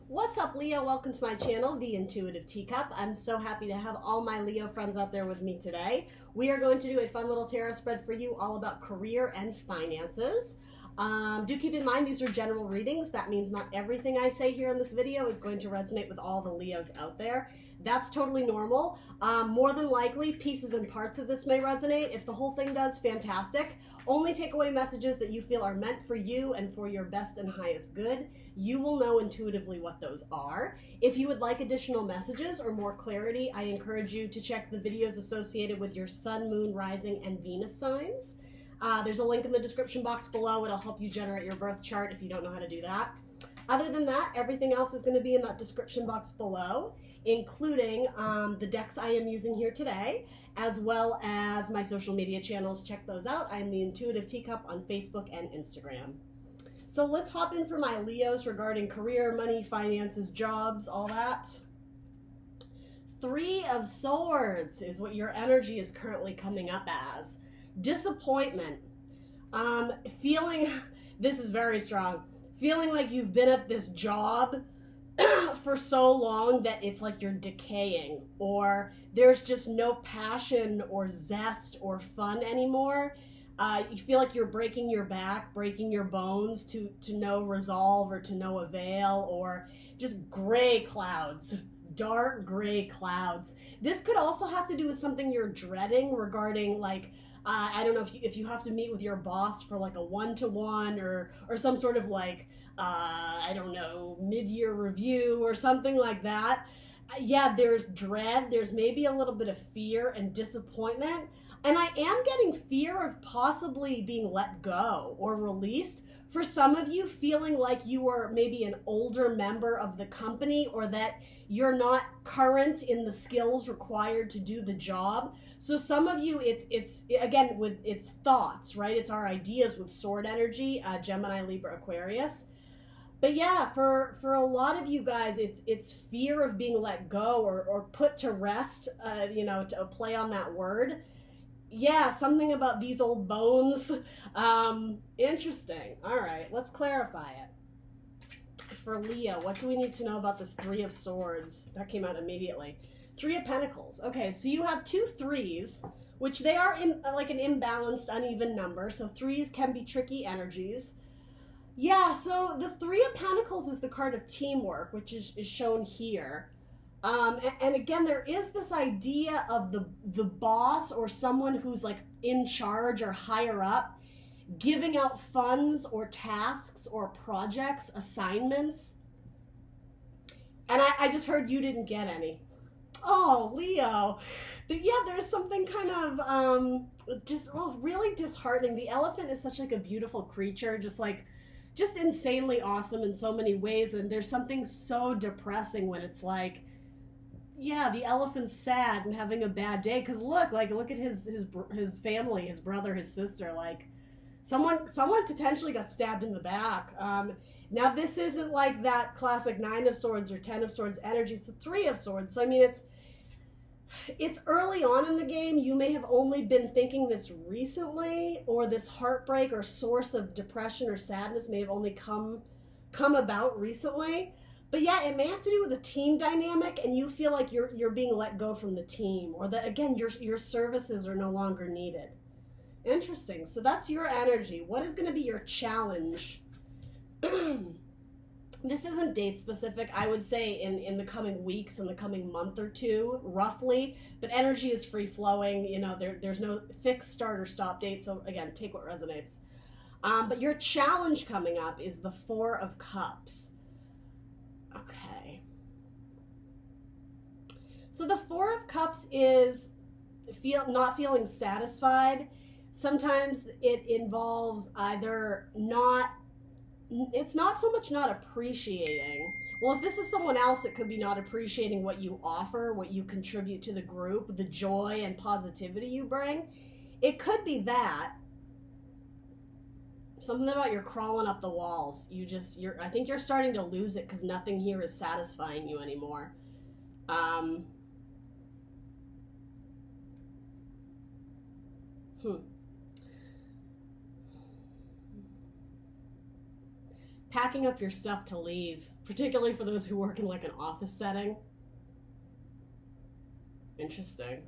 What's up, Leo? Welcome to my channel, The Intuitive Teacup. I'm so happy to have all my Leo friends out there with me today. We are going to do a fun little tarot spread for you all about career and finances. Do keep in mind these are general readings. That means not everything I say here in this video is going to resonate with all the Leos out there. That's totally normal. More than likely, pieces and parts of this may resonate. If the whole thing does, fantastic. Only take away messages that you feel are meant for you and for your best and highest good. You will know intuitively what those are. If you would like additional messages or more clarity, I encourage you to check the videos associated with your sun, moon, rising, and Venus signs. There's a link in the description box below. It'll help you generate your birth chart if you don't know how to do that. Other than that, everything else is going to be in that description box below, including the decks I am using here today, as well as my social media channels. Check those out. I am the Intuitive Teacup on Facebook and Instagram. So let's hop in for my Leos regarding career, money, finances, jobs, all that. 3 of Swords is what your energy is currently coming up as. Disappointment. Feeling, this is very strong, feeling like you've been at this job for so long that it's like you're decaying, or there's just no passion or zest or fun anymore. You feel like you're breaking your back, breaking your bones to no resolve or to no avail, or just gray clouds, dark gray clouds. This could also have to do with something you're dreading regarding, like, I don't know if you have to meet with your boss for like a one-to-one or some sort of like, I don't know, mid-year review or something like that. Yeah, there's dread. There's maybe a little bit of fear and disappointment. And I am getting fear of possibly being let go or released. For some of you, feeling like you are maybe an older member of the company, or that you're not current in the skills required to do the job. So some of you, it's again, with its thoughts, right? It's our ideas with sword energy, Gemini, Libra, Aquarius. But yeah, for a lot of you guys, it's fear of being let go or put to rest, you know, to play on that word. Yeah, something about these old bones. Interesting. All right, let's clarify it. For Leo, what do we need to know about this 3 of Swords? That came out immediately. 3 of Pentacles. Okay, so you have 2 3s, which they are in like an imbalanced, uneven number. So 3s can be tricky energies. Yeah, so the 3 of Pentacles is the card of teamwork, which is shown here. And again, there is this idea of the boss or someone who's like in charge or higher up giving out funds or tasks or projects, assignments. And I just heard you didn't get any. Oh, Leo. Yeah, there's something kind of just really disheartening. The elephant is such like a beautiful creature, just insanely awesome in so many ways. And there's something so depressing when it's like, yeah, the elephant's sad and having a bad day. Because look at his family, his brother, his sister. Like, someone potentially got stabbed in the back. Now, this isn't like that classic 9 of Swords or 10 of Swords energy. It's the 3 of Swords. So, I mean, it's early on in the game. You may have only been thinking this recently, or this heartbreak or source of depression or sadness may have only come about recently. But yeah, it may have to do with a team dynamic, and you feel like you're being let go from the team, or that, again, your services are no longer needed. Interesting. So that's your energy. What is going to be your challenge? This isn't date specific. I would say in the coming weeks, in the coming month or two, roughly. But energy is free flowing. You know, there's no fixed start or stop date. So again, take what resonates. But your challenge coming up is the 4 of Cups. Okay. So the 4 of Cups is not feeling satisfied. Sometimes it involves either it's not so much not appreciating. Well, if this is someone else, it could be not appreciating what you offer, what you contribute to the group, the joy and positivity you bring. It could be that. Something about you're crawling up the walls. I think you're starting to lose it because nothing here is satisfying you anymore. Packing up your stuff to leave, particularly for those who work in like an office setting. Interesting.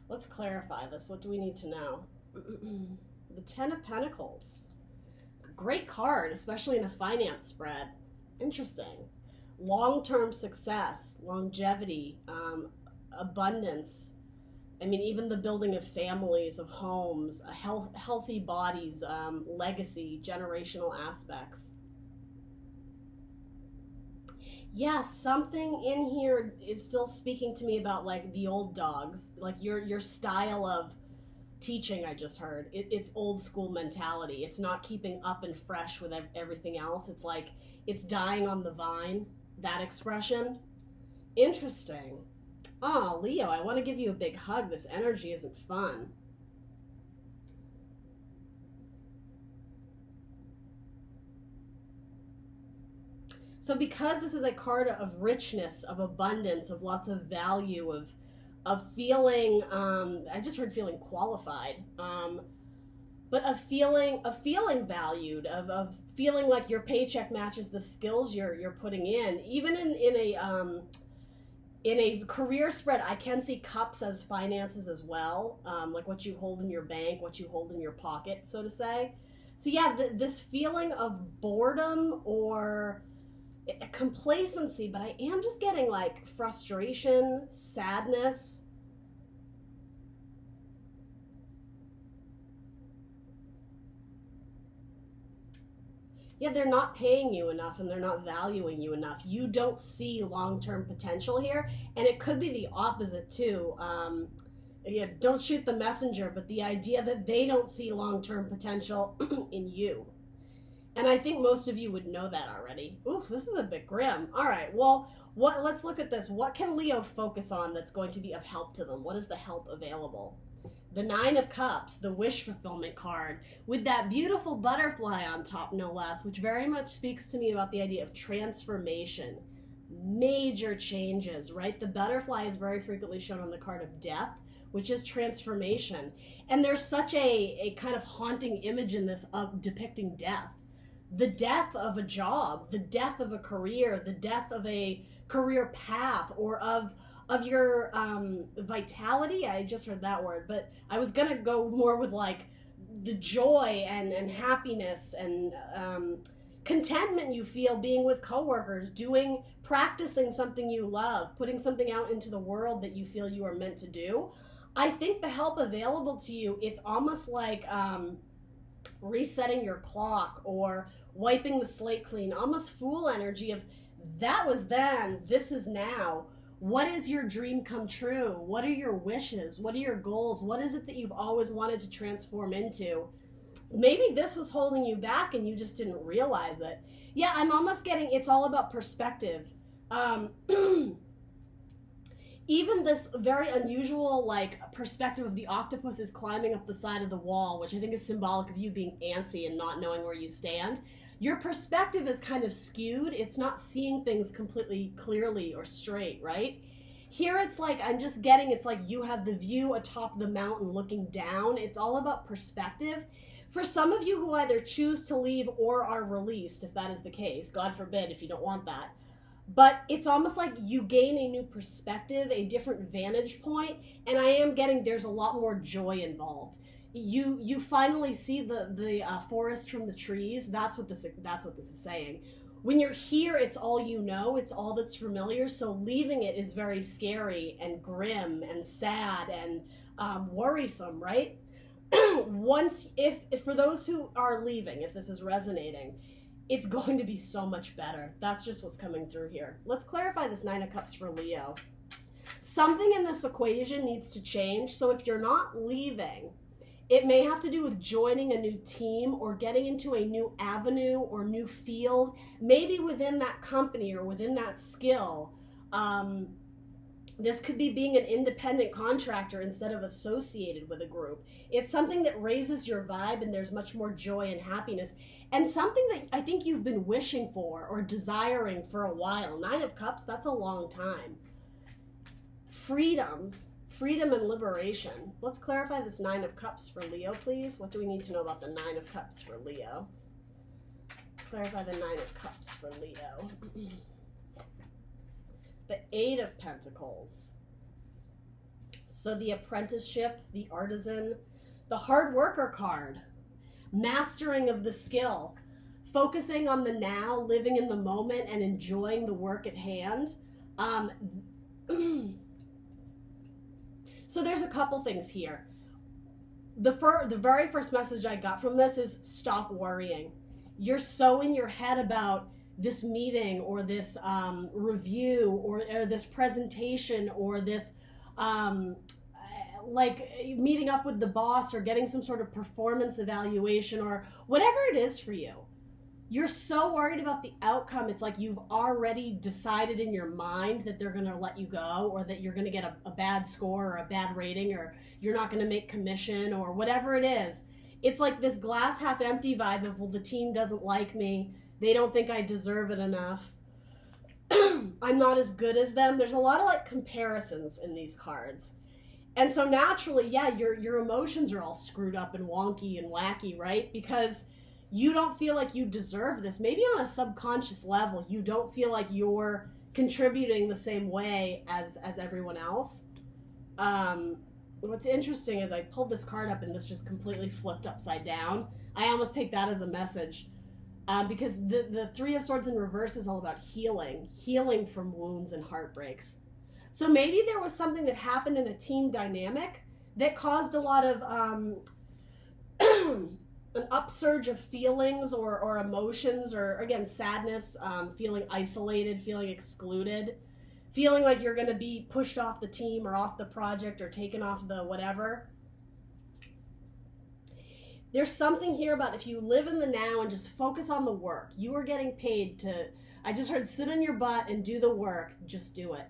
Let's clarify this. What do we need to know? The Ten of Pentacles. Great card, especially in a finance spread. Interesting. Long-term success, longevity, abundance. I mean, even the building of families, of homes, healthy bodies, legacy, generational aspects. Yeah, something in here is still speaking to me about like the old dogs, like your style of teaching. I just heard it's old school mentality. It's not keeping up and fresh with everything else. It's like it's dying on the vine. That expression. Interesting. Oh, Leo, I want to give you a big hug. This energy isn't fun. So because this is a card of richness, of abundance, of lots of value, of feeling, I just heard feeling qualified, but of feeling valued, of feeling like your paycheck matches the skills you're putting in. Even in a career spread, I can see cups as finances as well, like what you hold in your bank, what you hold in your pocket, so to say. So yeah, this feeling of boredom or complacency, but I am just getting like frustration, sadness. Yeah, they're not paying you enough and they're not valuing you enough. You don't see long-term potential here, and it could be the opposite too. Yeah, don't shoot the messenger, but the idea that they don't see long-term potential in you. And I think most of you would know that already. Ooh, this is a bit grim. All right, well, let's look at this. What can Leo focus on that's going to be of help to them? What is the help available? The Nine of Cups, the wish fulfillment card, with that beautiful butterfly on top, no less, which very much speaks to me about the idea of transformation, major changes, right? The butterfly is very frequently shown on the card of death, which is transformation. And there's such a kind of haunting image in this of depicting death. The death of a job, the death of a career, the death of a career path, or of your vitality. I just heard that word, but I was gonna go more with like the joy and happiness and contentment you feel being with coworkers, practicing something you love, putting something out into the world that you feel you are meant to do. I think the help available to you, it's almost like resetting your clock or wiping the slate clean, almost Fool energy of that was then, this is now. What is your dream come true? What are your wishes? What are your goals? What is it that you've always wanted to transform into? Maybe this was holding you back and you just didn't realize it. Yeah, I'm almost getting, it's all about perspective. Even this very unusual like perspective of the octopus is climbing up the side of the wall, which I think is symbolic of you being antsy and not knowing where you stand. Your perspective is kind of skewed. It's not seeing things completely clearly or straight, right? Here it's like, I'm just getting, it's like you have the view atop the mountain looking down. It's all about perspective. For some of you who either choose to leave or are released, if that is the case, God forbid if you don't want that. But it's almost like you gain a new perspective, a different vantage point, and I am getting there's a lot more joy involved. You finally see the forest from the trees. That's what this is saying. When you're here, it's all you know. It's all that's familiar. So leaving it is very scary and grim and sad and worrisome, right? If for those who are leaving, if this is resonating, it's going to be so much better. That's just what's coming through here. Let's clarify this Nine of Cups for Leo. Something in this equation needs to change. So if you're not leaving, it may have to do with joining a new team or getting into a new avenue or new field, maybe within that company or within that skill. This could be being an independent contractor instead of associated with a group. It's something that raises your vibe and there's much more joy and happiness, and something that I think you've been wishing for or desiring for a while. Nine of Cups, that's a long time. Freedom and liberation. Let's clarify this Nine of Cups for Leo, please. What do we need to know about the Nine of Cups for Leo? Clarify the Nine of Cups for Leo. The Eight of Pentacles. So the apprenticeship, the artisan, the hard worker card, mastering of the skill, focusing on the now, living in the moment, and enjoying the work at hand. So there's a couple things here. The very first message I got from this is stop worrying. You're so in your head about this meeting or this review or this presentation or this like meeting up with the boss or getting some sort of performance evaluation or whatever it is for you. You're so worried about the outcome. It's like you've already decided in your mind that they're going to let you go or that you're going to get a bad score or a bad rating or you're not going to make commission or whatever it is. It's like this glass half empty vibe of, well, the team doesn't like me. They don't think I deserve it enough. I'm not as good as them. There's a lot of like comparisons in these cards. And so naturally, yeah, your emotions are all screwed up and wonky and wacky, right? Because you don't feel like you deserve this. Maybe on a subconscious level, you don't feel like you're contributing the same way as everyone else. What's interesting is I pulled this card up and this just completely flipped upside down. I almost take that as a message because the Three of Swords in reverse is all about healing from wounds and heartbreaks. So maybe there was something that happened in a team dynamic that caused a lot of an upsurge of feelings or emotions or, again, sadness, feeling isolated, feeling excluded, feeling like you're going to be pushed off the team or off the project or taken off the whatever. There's something here about if you live in the now and just focus on the work. You are getting paid to, I just heard, sit on your butt and do the work. Just do it.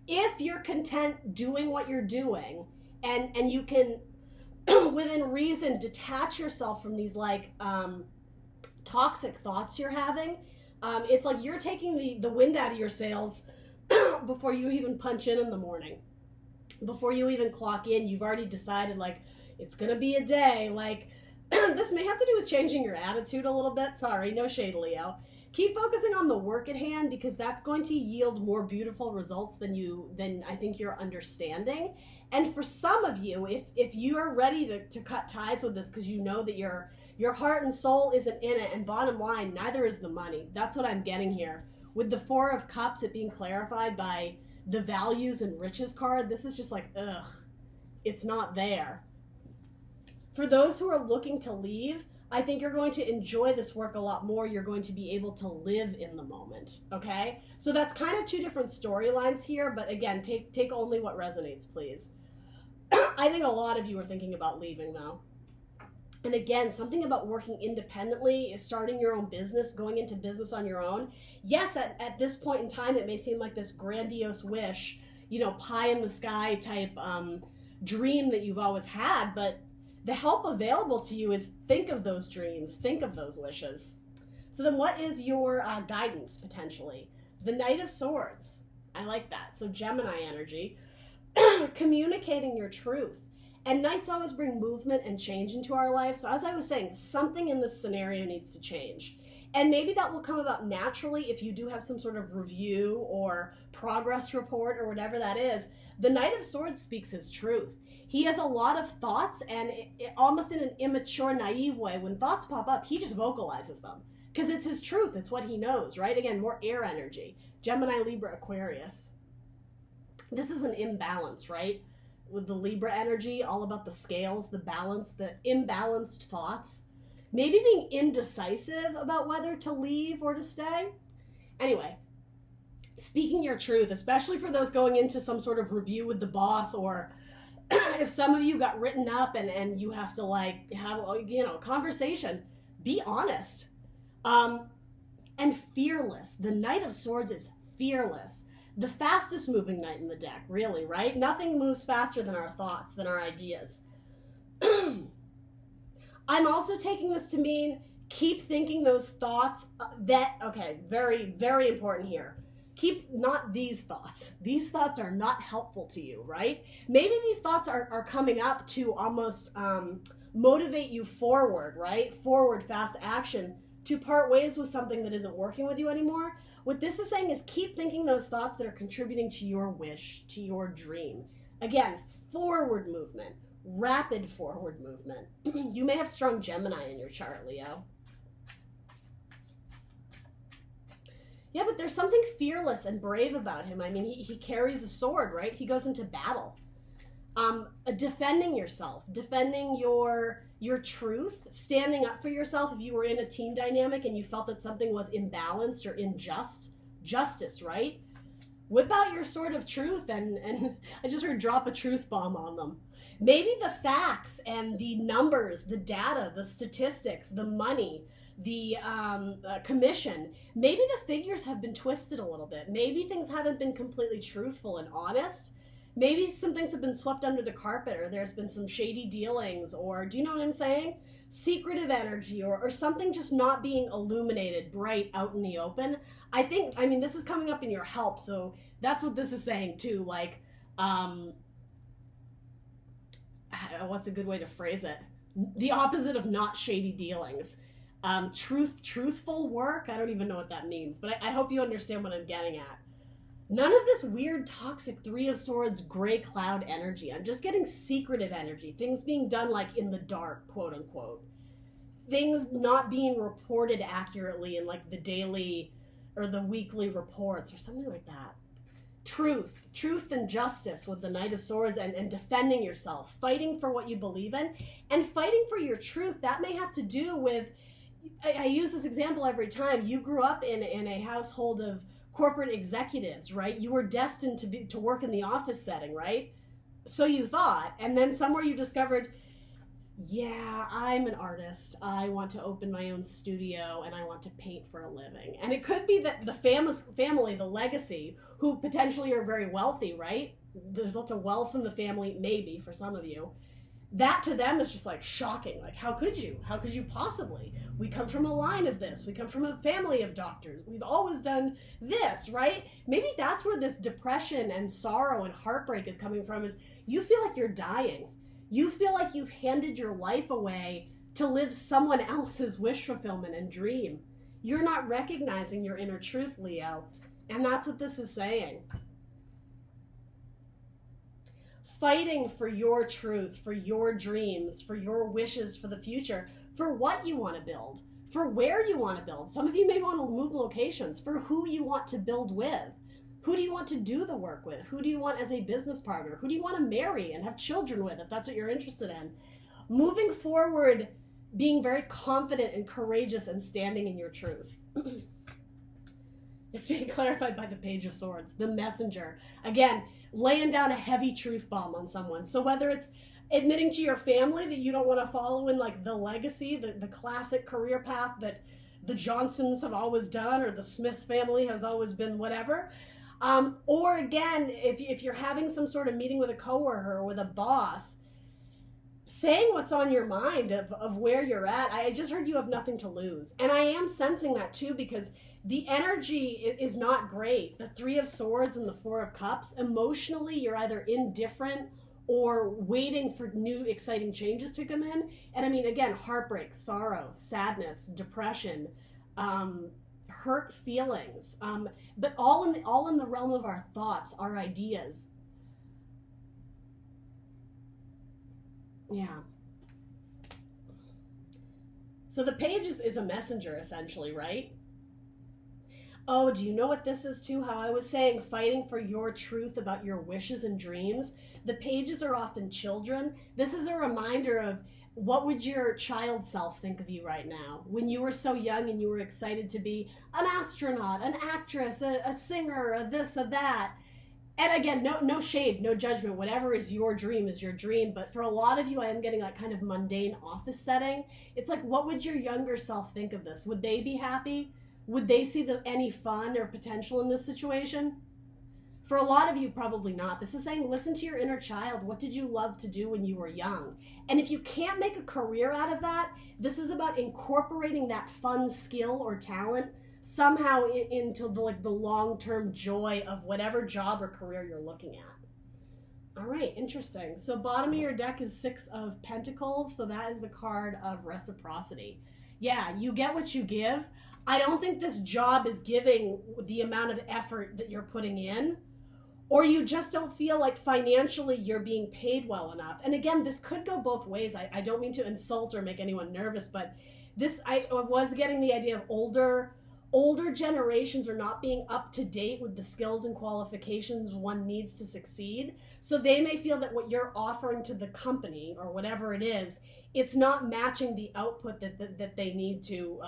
If you're content doing what you're doing and you can, within reason, detach yourself from these like toxic thoughts you're having, it's like you're taking the wind out of your sails before you even punch in the morning. Before you even clock in, you've already decided like it's gonna be a day. Like this may have to do with changing your attitude a little bit. Sorry, no shade, Leo. Keep focusing on the work at hand because that's going to yield more beautiful results than I think you're understanding. And for some of you, if you are ready to cut ties with this because you know that your heart and soul isn't in it, and bottom line, neither is the money. That's what I'm getting here. With the Four of Cups, it being clarified by the values and riches card, this is just like, ugh, it's not there. For those who are looking to leave, I think you're going to enjoy this work a lot more. You're going to be able to live in the moment, okay? So that's kind of two different storylines here, but again, take only what resonates, please. I think a lot of you are thinking about leaving, though. And again, something about working independently is starting your own business, going into business on your own. Yes, at this point in time, it may seem like this grandiose wish, pie in the sky type dream that you've always had, but the help available to you is think of those dreams, think of those wishes. So then what is your guidance, potentially? The Knight of Swords. I like that. So Gemini energy. Communicating your truth. And knights always bring movement and change into our life. So as I was saying, something in this scenario needs to change. And maybe that will come about naturally if you do have some sort of review or progress report or whatever that is. The Knight of Swords speaks his truth. He has a lot of thoughts, and almost in an immature, naive way, when thoughts pop up, he just vocalizes them. Because it's his truth. It's what he knows, right? Again, more air energy. Gemini, Libra, Aquarius. This is an imbalance, right? With the Libra energy, all about the scales, the balance, the imbalanced thoughts. Maybe being indecisive about whether to leave or to stay. Anyway, speaking your truth, especially for those going into some sort of review with the boss, or if some of you got written up and you have to like have a conversation, be honest. And fearless. The Knight of Swords is fearless. The fastest moving knight in the deck, really, right? Nothing moves faster than our thoughts, than our ideas. I'm also taking this to mean keep thinking those thoughts very, very important here. Keep not these thoughts. These thoughts are not helpful to you, right? Maybe these thoughts are coming up to almost motivate you forward, right? Forward, fast action to part ways with something that isn't working with you anymore. What this is saying is keep thinking those thoughts that are contributing to your wish, to your dream. Again, forward movement, rapid forward movement. You may have strong Gemini in your chart, Leo. Yeah, but there's something fearless and brave about him. I mean, he carries a sword, right? He goes into battle. Defending yourself, defending your truth, standing up for yourself if you were in a team dynamic and you felt that something was imbalanced or unjust. Justice, right? Whip out your sword of truth and I just heard drop a truth bomb on them. Maybe the facts and the numbers, the data, the statistics, the money, the commission, maybe the figures have been twisted a little bit. Maybe things haven't been completely truthful and honest. Maybe some things have been swept under the carpet, or there's been some shady dealings, or do you know what I'm saying? Secretive energy, or something just not being illuminated bright out in the open. I mean, this is coming up in your help, so that's what this is saying too. Like, what's a good way to phrase it? The opposite of not shady dealings. Truthful work. I don't even know what that means, but I hope you understand what I'm getting at. None of this weird, toxic Three of Swords, gray cloud energy. I'm just getting secretive energy. Things being done like in the dark, quote unquote. Things not being reported accurately in like the daily or the weekly reports or something like that. Truth and justice with the Knight of Swords and defending yourself, fighting for what you believe in and fighting for your truth. That may have to do with, I use this example every time. You grew up in a household of corporate executives, right? You were destined to work in the office setting, right? So you thought, and then somewhere you discovered, yeah, I'm an artist. I want to open my own studio and I want to paint for a living. And it could be that the family, the legacy, who potentially are very wealthy, right? There's lots of wealth in the family, maybe for some of you. That to them is just like shocking. Like, how could you? How could you possibly? We come from a line of this. We come from a family of doctors. We've always done this, right? Maybe that's where this depression and sorrow and heartbreak is coming from, is you feel like you're dying. You feel like you've handed your life away to live someone else's wish fulfillment and dream. You're not recognizing your inner truth, Leo. And that's what this is saying. Fighting for your truth, for your dreams, for your wishes for the future, for what you want to build, for where you want to build. Some of you may want to move locations, for who you want to build with. Who do you want to do the work with? Who do you want as a business partner? Who do you want to marry and have children with, if that's what you're interested in? Moving forward, being very confident and courageous and standing in your truth. It's being clarified by the Page of Swords, the messenger. Again, laying down a heavy truth bomb on someone. So whether it's admitting to your family that you don't want to follow in like the legacy, the classic career path that the Johnsons have always done, or the Smith family has always been whatever. Or again, if you're having some sort of meeting with a coworker or with a boss, saying what's on your mind of where you're at. I just heard you have nothing to lose. And I am sensing that too, because the energy is not great. The Three of Swords and the Four of Cups, emotionally, you're either indifferent or waiting for new exciting changes to come in. And I mean, again, heartbreak, sorrow, sadness, depression, hurt feelings, but all in the realm of our thoughts, our ideas. Yeah. So the Page is a messenger, essentially, right? Oh, do you know what this is too? How I was saying, fighting for your truth about your wishes and dreams. The Pages are often children. This is a reminder of, what would your child self think of you right now? When you were so young and you were excited to be an astronaut, an actress, a singer, a this, a that. And again, no shade, no judgment. Whatever is your dream is your dream. But for a lot of you, I am getting that kind of mundane office setting. It's like, what would your younger self think of this? Would they be happy? Would they see any fun or potential in this situation? For a lot of you, probably not. This is saying, listen to your inner child. What did you love to do when you were young? And if you can't make a career out of that, this is about incorporating that fun skill or talent somehow into the long-term joy of whatever job or career you're looking at. All right, interesting. So bottom of your deck is Six of Pentacles. So that is the card of reciprocity. yeah, you get what you give. I don't think this job is giving the amount of effort that you're putting in, or you just don't feel like financially you're being paid well enough. And again, this could go both ways. I don't mean to insult or make anyone nervous, but I was getting the idea of older generations are not being up to date with the skills and qualifications one needs to succeed. So they may feel that what you're offering to the company or whatever it is, it's not matching the output that they need to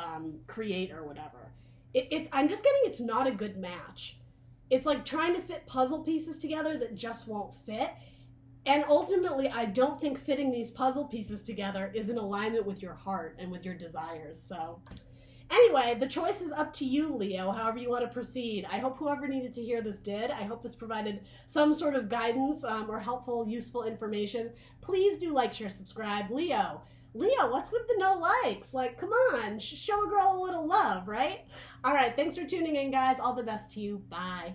create or whatever. I'm just getting it's not a good match. It's like trying to fit puzzle pieces together that just won't fit. And ultimately, I don't think fitting these puzzle pieces together is in alignment with your heart and with your desires. So anyway, the choice is up to you, Leo, however you want to proceed. I hope whoever needed to hear this did. I hope this provided some sort of guidance or helpful, useful information. Please do like, share, subscribe. Leo, what's with the no likes? Like, come on, show a girl a little love, right? All right, thanks for tuning in, guys. All the best to you. Bye.